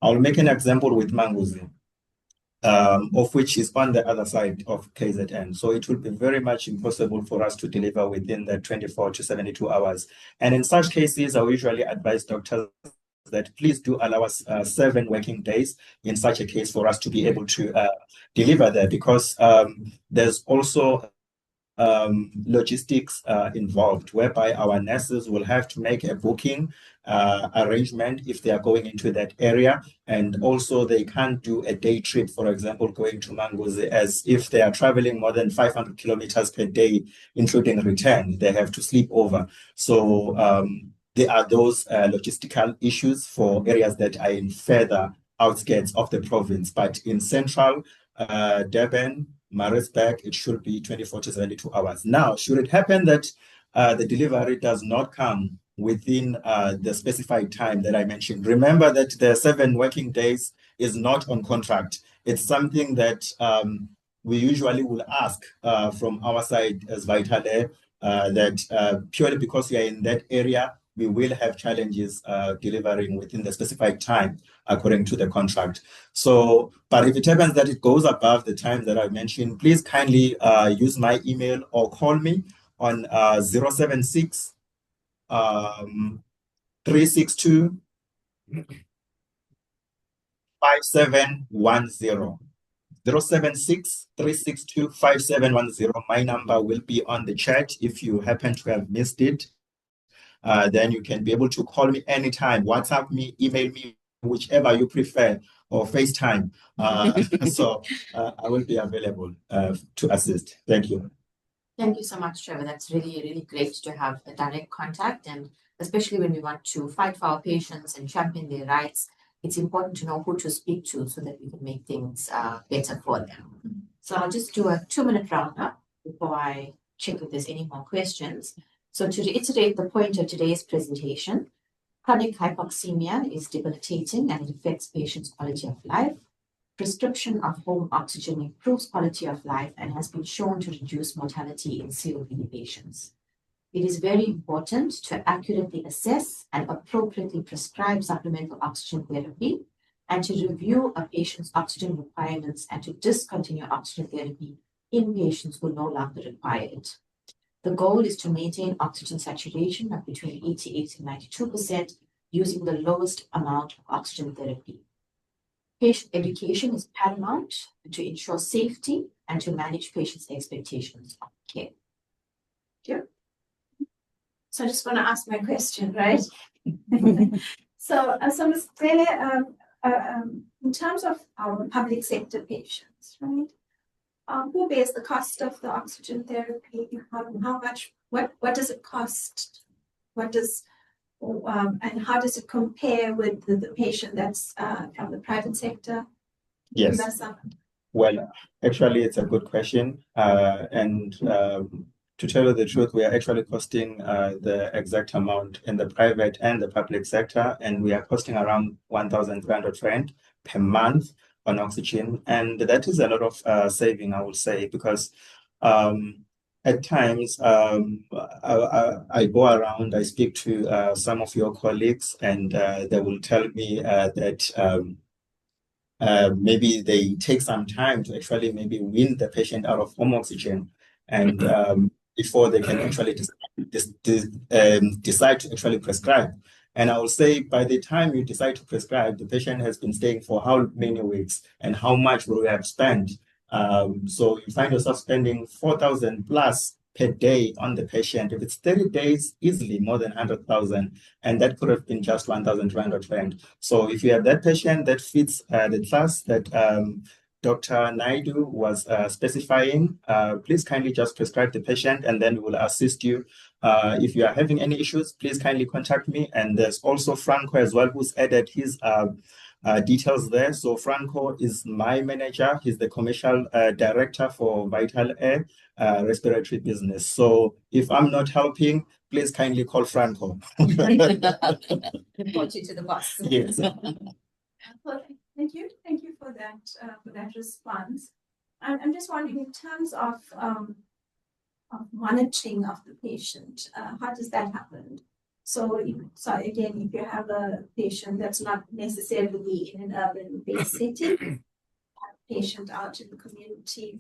I'll make an example with Manguzi, of which is on the other side of KZN. So it will be very much impossible for us to deliver within the 24 to 72 hours. And in such cases, I usually advise doctors that please do allow us 7 working days in such a case for us to be able to deliver there, because there's also logistics involved, whereby our nurses will have to make a booking arrangement if they are going into that area, and also they can't do a day trip, for example, going to Manguzi, as if they are traveling more than 500 kilometers per day, including return, they have to sleep over. So there are those logistical issues for areas that are in further outskirts of the province, but in central Durban, Maritzburg, it should be 24 to 72 hours. Now, should it happen that the delivery does not come within the specified time that I mentioned. Remember that the 7 working days is not on contract. It's something that we usually will ask from our side as Vital Air, that purely because we are in that area, we will have challenges delivering within the specified time according to the contract. So, but if it happens that it goes above the time that I mentioned, please kindly use my email or call me on 076 362 5710. 076 362 5710. My number will be on the chat. If you happen to have missed it, then you can be able to call me anytime, WhatsApp me, email me, whichever you prefer, or FaceTime. So I will be available to assist. Thank you. Thank you so much, Trevor. That's really, really great to have a direct contact, and especially when we want to fight for our patients and champion their rights, it's important to know who to speak to so that we can make things better for them. So I'll just do a 2-minute roundup before I check if there's any more questions. So to reiterate the point of today's presentation, chronic hypoxemia is debilitating and it affects patients' quality of life. Prescription of home oxygen improves quality of life and has been shown to reduce mortality in COPD patients. It is very important to accurately assess and appropriately prescribe supplemental oxygen therapy and to review a patient's oxygen requirements and to discontinue oxygen therapy in patients who no longer require it. The goal is to maintain oxygen saturation of between 88 and 92% using the lowest amount of oxygen therapy. Patient education is paramount to ensure safety and to manage patients' expectations of care. Thank you. So I just want to ask my question, right? So Ms. Cele, in terms of our public sector patients, right? Who bears the cost of the oxygen therapy? How much? What does it cost? And how does it compare with the patient that's from the private sector? Yes. Well, actually, it's a good question. To tell you the truth, we are actually costing the exact amount in the private and the public sector, and we are costing around 1,300 Rand per month on oxygen. And that is a lot of saving, I would say, because at times, I go around, I speak to some of your colleagues, and they will tell me that maybe they take some time to actually maybe wean the patient out of home oxygen, and before they can actually decide to actually prescribe. And I will say, by the time you decide to prescribe, the patient has been staying for how many weeks, and how much will we have spent? So you find yourself spending 4,000 plus per day on the patient. If it's 30 days, easily more than 100,000, and that could have been just 1,200 Rand. So if you have that patient that fits the class that Dr. Naidu was specifying, please kindly just prescribe the patient, and then we will assist you. If you are having any issues, please kindly contact me. And there's also Franco as well, who's added his details there. So Franco is my manager. He's the commercial director for Vital Air respiratory business. So if I'm not helping, please kindly call Franco. Report you to the boss. Yes. Thank you for that response. I'm just wondering, in terms of monitoring of the patient, how does that happen? So again, if you have a patient that's not necessarily in an urban-based setting, have a patient out in the community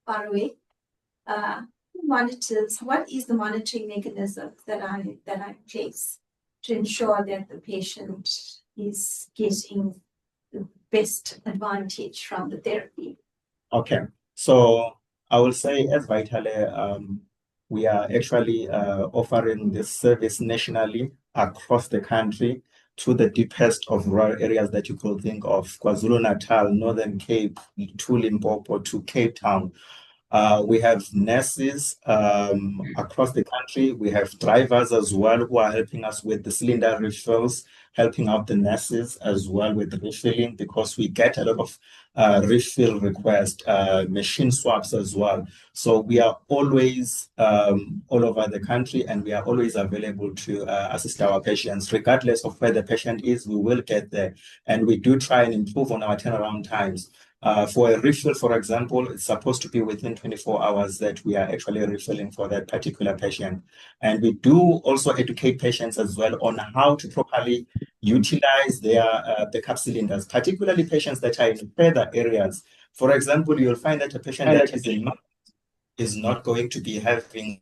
far away, who monitors? What is the monitoring mechanism that I place to ensure that the patient is getting the best advantage from the therapy? Okay, so I will say, as Vital Air, we are actually offering this service nationally across the country to the deepest of rural areas that you could think of: KwaZulu-Natal, Northern Cape, to Limpopo, to Cape Town. We have nurses across the country. We have drivers as well who are helping us with the cylinder refills, helping out the nurses as well with the refilling, because we get a lot of refill requests, machine swaps as well. So we are always all over the country, and we are always available to assist our patients. Regardless of where the patient is, we will get there. And we do try and improve on our turnaround times. For a refill, for example, it's supposed to be within 24 hours that we are actually refilling for that particular patient. And we do also educate patients as well on how to properly utilize their backup cylinders, particularly patients that are in further areas. For example, you'll find that a patient that is in is not going to be having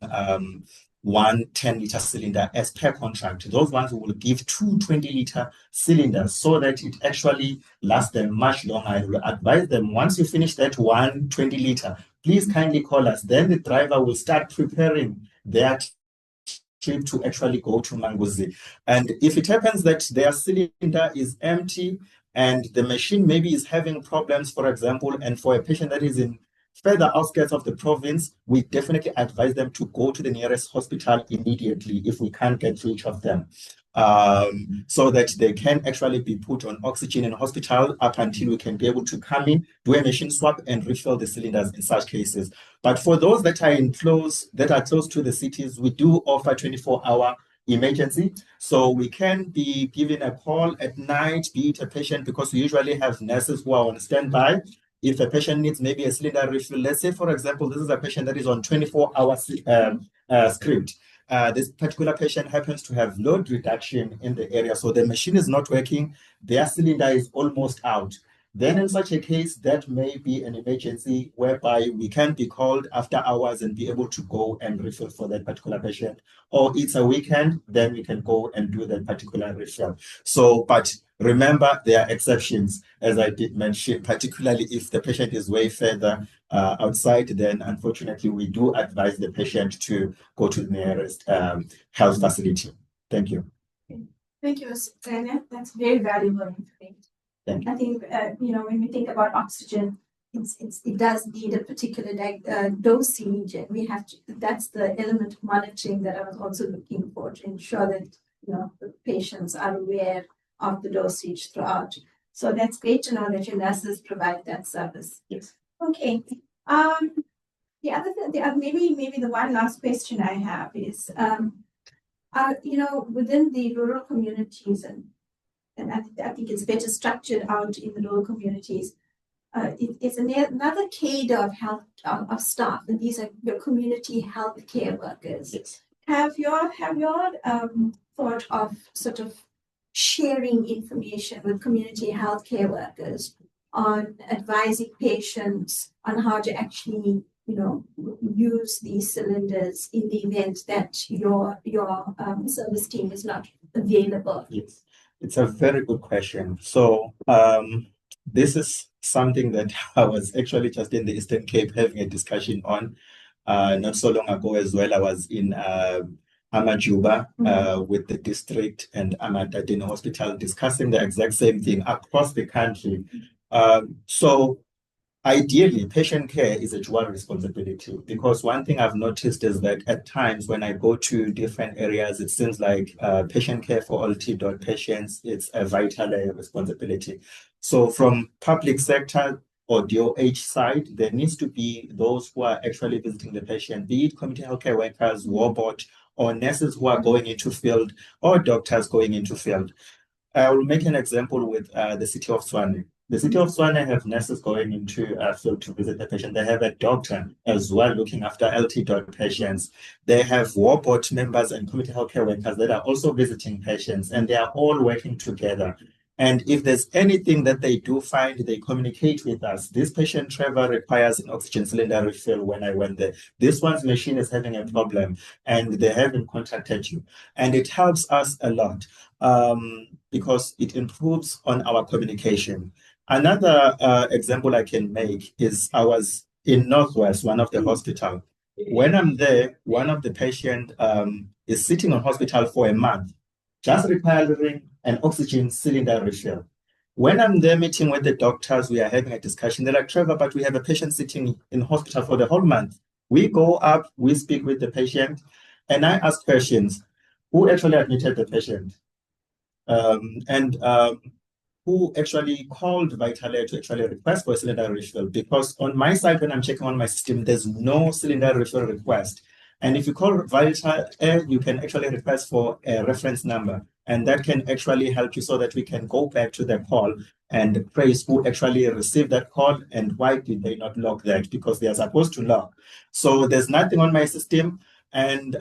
one 10-liter cylinder as per contract. Those ones will give two 20-liter cylinders so that it actually lasts them much longer. I will advise them, once you finish that one 20-liter, please kindly call us. Then the driver will start preparing their trip to actually go to Manguzi. And if it happens that their cylinder is empty and the machine maybe is having problems, for example, and for a patient that is in further outskirts of the province, we definitely advise them to go to the nearest hospital immediately if we can't get reach of them, so that they can actually be put on oxygen in hospital up until we can be able to come in, do a machine swap, and refill the cylinders in such cases. But for those that are close to the cities, we do offer 24-hour emergency. So we can be given a call at night, be it a patient, because we usually have nurses who are on standby. If a patient needs maybe a cylinder refill, let's say, for example, this is a patient that is on 24-hour script. This particular patient happens to have load reduction in the area, so the machine is not working, their cylinder is almost out. Then in such a case, that may be an emergency whereby we can be called after hours and be able to go and refill for that particular patient. Or it's a weekend, then we can go and do that particular refill. So, but remember, there are exceptions, as I did mention, particularly if the patient is way further outside, then unfortunately we do advise the patient to go to the nearest health facility. Thank you. Thank you, Ms. Zena. That's very valuable information. I think, when we think about oxygen, it does need a particular dosage, and we have to, that's the element of monitoring that I was also looking for, to ensure that, the patients are aware of the dosage throughout. So that's great to know that your nurses provide that service. Yes. Okay. Maybe the one last question I have is, within the rural communities, and I think it's better structured out in the rural communities. It's another cadre of health of staff, and these are your community health care workers. Yes. Have you thought of sort of sharing information with community health care workers on advising patients on how to actually, use these cylinders in the event that your service team is not available? Yes. It's a very good question. So this is something that I was actually just in the Eastern Cape having a discussion on not so long ago as well. I was in Amajuba with the district and Amadadeni Hospital discussing the exact same thing across the country. So ideally, patient care is a dual responsibility, because one thing I've noticed is that at times when I go to different areas, it seems like patient care for LT patients, it's a vital responsibility. So from public sector or DOH side, there needs to be those who are actually visiting the patient, be it community healthcare workers, warbot, or nurses who are going into field, or doctors going into field. I will make an example with the city of Tshwane. The city of Tshwane have nurses going into field to visit the patient. They have a doctor as well looking after LT patients. They have warbot members and community healthcare workers that are also visiting patients, and they are all working together. And if there's anything that they do find, they communicate with us. This patient, Trevor, requires an oxygen cylinder refill when I went there. This one's machine is having a problem, and they haven't contacted you. And it helps us a lot because it improves on our communication. Another example I can make is I was in Northwest, one of the hospital. When I'm there, one of the patient is sitting on hospital for a month, just requiring an oxygen cylinder refill. When I'm there meeting with the doctors, we are having a discussion. They're like, Trevor, but we have a patient sitting in hospital for the whole month. We go up, we speak with the patient, and I ask questions. Who actually admitted the patient? Who actually called Vital Air to actually request for a cylinder refill? Because on my side, when I'm checking on my system, there's no cylinder refill request. And if you call Vital Air, you can actually request for a reference number. And that can actually help you so that we can go back to the call and trace who actually received that call and why did they not log that, because they are supposed to log. So there's nothing on my system. And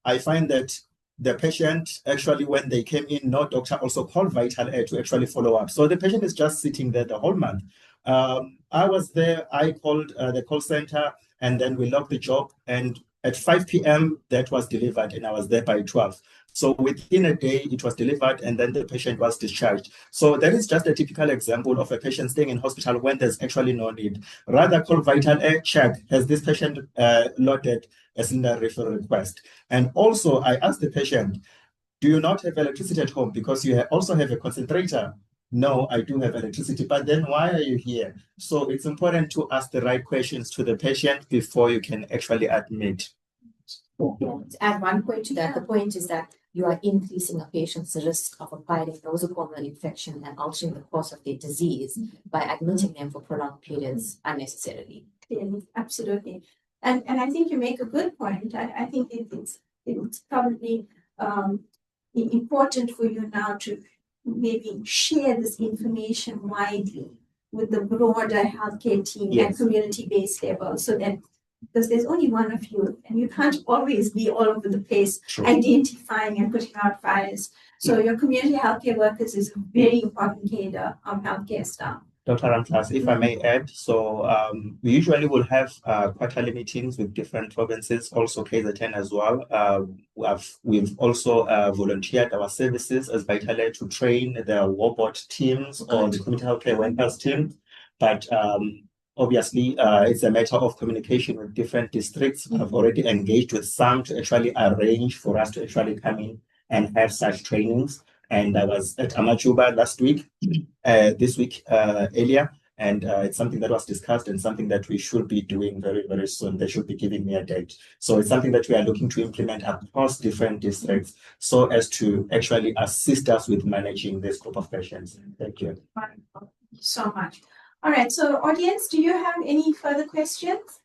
I find that the patient actually, when they came in, no doctor also called Vital Air to actually follow up. So the patient is just sitting there the whole month. I was there, I called the call center, and then we logged the job. And at 5 p.m., that was delivered, and I was there by 12. So within a day, it was delivered, and then the patient was discharged. So that is just a typical example of a patient staying in hospital when there's actually no need. Rather call Vital Air, check, has this patient loaded a cylinder refill request? And also, I asked the patient, do you not have electricity at home? Because you also have a concentrator. No, I do have electricity, but then why are you here? So it's important to ask the right questions to the patient before you can actually admit. To add one point to that, the point is that you are increasing a patient's risk of acquiring nosocomial infection and altering the course of their disease by admitting them for prolonged periods unnecessarily. Clearly, absolutely. And I think you make a good point. I think it's probably important for you now to maybe share this information widely with the broader healthcare team at community-based level, so that, because there's only one of you and you can't always be all over the place identifying and putting out fires. So your community healthcare workers is a very important cadre of healthcare staff. Dr. Ramklas, if I may add, so we usually will have quarterly meetings with different provinces, also KZN as well. We've also volunteered our services as Vital Air to train the WARBOT teams or the community healthcare workers team. But obviously, it's a matter of communication with different districts. I've already engaged with some to actually arrange for us to actually come in and have such trainings. And I was at Amachuba last week, this week earlier, and it's something that was discussed and something that we should be doing very, very soon. They should be giving me a date. So it's something that we are looking to implement across different districts so as to actually assist us with managing this group of patients. Thank you. Wonderful. Thank you so much. All right, so audience, do you have any further questions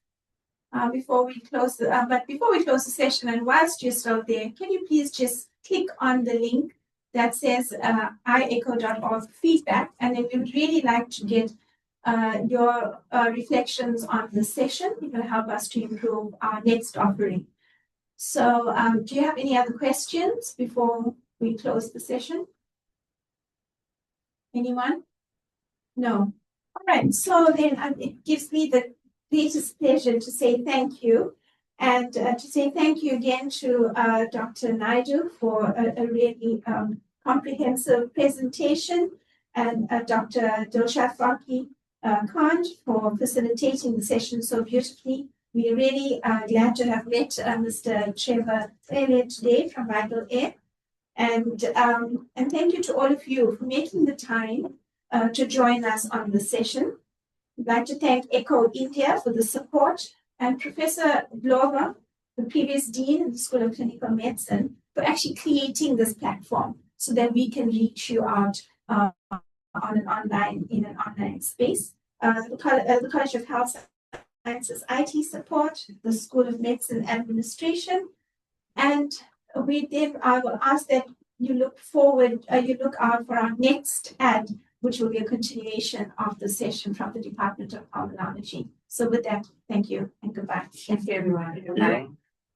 before we close the session, and whilst you're still there, can you please just click on the link that says iecho.org feedback, and then we would really like to get your reflections on the session. It will help us to improve our next offering. So do you have any other questions before we close the session? Anyone? No. All right, so then it gives me the greatest pleasure to say thank you, and to say thank you again to Dr. Naidu for a really comprehensive presentation, and Dr. Dilshad Faki Khan for facilitating the session so beautifully. We are really glad to have met Mr. Trevor Taylor today from Vital Air, and thank you to all of you for making the time to join us on the session. I'd like to thank ECHO India for the support, and Professor Glover, the previous Dean of the School of Clinical Medicine, for actually creating this platform so that we can reach you out in an online space. The College of Health Sciences IT support, the School of Medicine Administration, and I will ask that you look out for our next ad, which will be a continuation of the session from the Department of Pulmonology. So with that, thank you and goodbye. Thank you, everyone. Goodbye.